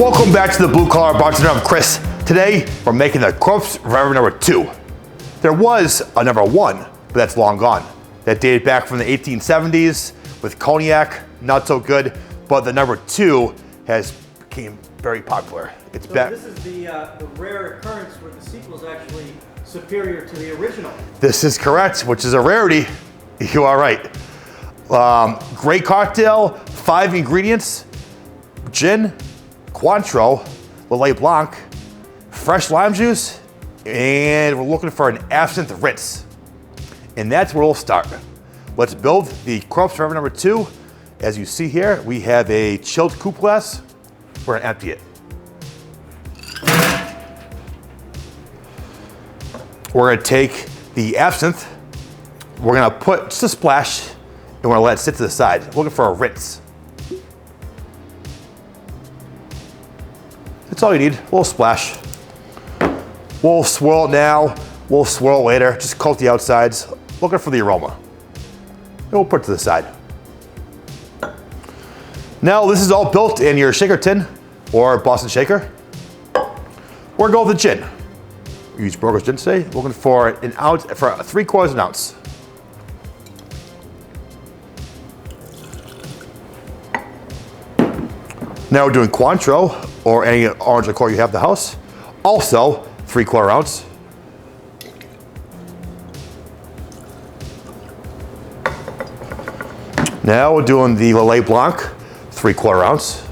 Welcome back to the Blue Collar Bartender. I'm Chris. Today, we're making the Corpse Reviver number 2. There was a number 1, but that's long gone. That dated back from the 1870s with cognac, not so good, but the number 2 has became very popular. It's so back. This is the rare occurrence where the sequel is actually superior to the original. This is correct, which is a rarity. You are right. Great cocktail, 5 ingredients: gin, Cointreau, Lillet Blanc, fresh lime juice, and we're looking for an absinthe rinse. And that's where we'll start. Let's build the Corpse Reviver number 2. As you see here, we have a chilled coupe glass. We're gonna empty it. We're gonna take the absinthe, we're gonna put just a splash, and we're gonna let it sit to the side. We're looking for a rinse. That's all you need, a little splash. We'll swirl it now, we'll swirl later, just coat the outsides, looking for the aroma. And we'll put it to the side. Now this is all built in your shaker tin or Boston shaker. We're gonna go with the gin. We use Broker's gin today, looking for an ounce, for 3/4 ounce. Now we're doing Cointreau or any orange liqueur you have in the house. Also 3/4 ounce. Now we're doing the Lillet Blanc, 3/4 ounce.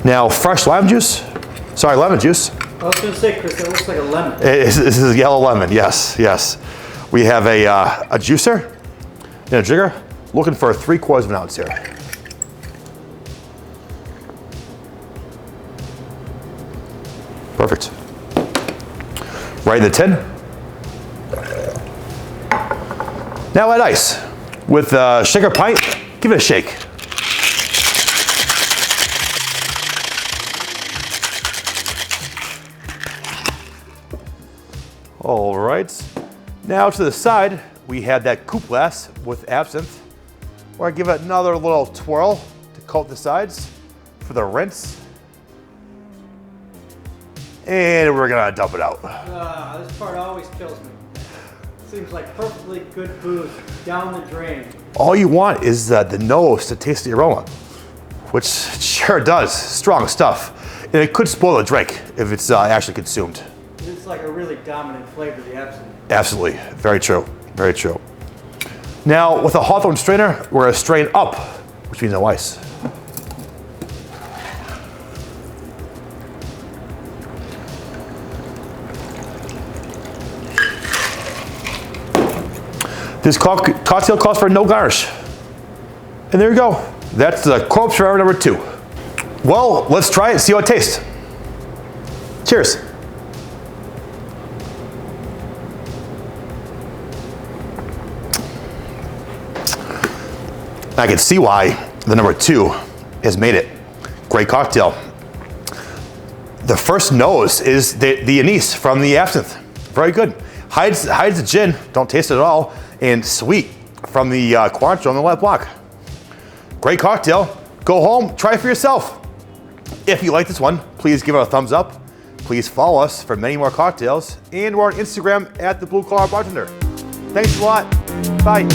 Now fresh lime juice, lemon juice. I was going to say, Chris, that looks like a lemon. This is yellow lemon, yes, yes. We have a juicer and a jigger, looking for 3/4 ounce here. Perfect. Right in the tin. Now add ice. With a shaker pint, give it a shake. All right, now to the side, we have that coupe glass with absinthe. We're gonna give it another little twirl to coat the sides for the rinse. And we're gonna dump it out. This part always kills me. Seems like perfectly good booze down the drain. All you want is the nose to taste the aroma, which it sure does, strong stuff. And it could spoil the drink if it's actually consumed. It's like a really dominant flavor, the absinthe. Absolutely, very true, very true. Now with a Hawthorne strainer, we're gonna strain up, which means no ice. This cocktail calls for no garnish. And there you go. That's the Corpse Reviver number 2. Well, let's try it and see how it tastes. Cheers. I can see why the number 2 has made it. Great cocktail. The first nose is the anise from the absinthe. Very good. Hides the gin, don't taste it at all, and sweet from the Cointreau and the Lillet Blanc. Great cocktail. Go home, try it for yourself. If you like this one, please give it a thumbs up. Please follow us for many more cocktails, and we're on Instagram at the Blue Collar Bartender. Thanks a lot. Bye.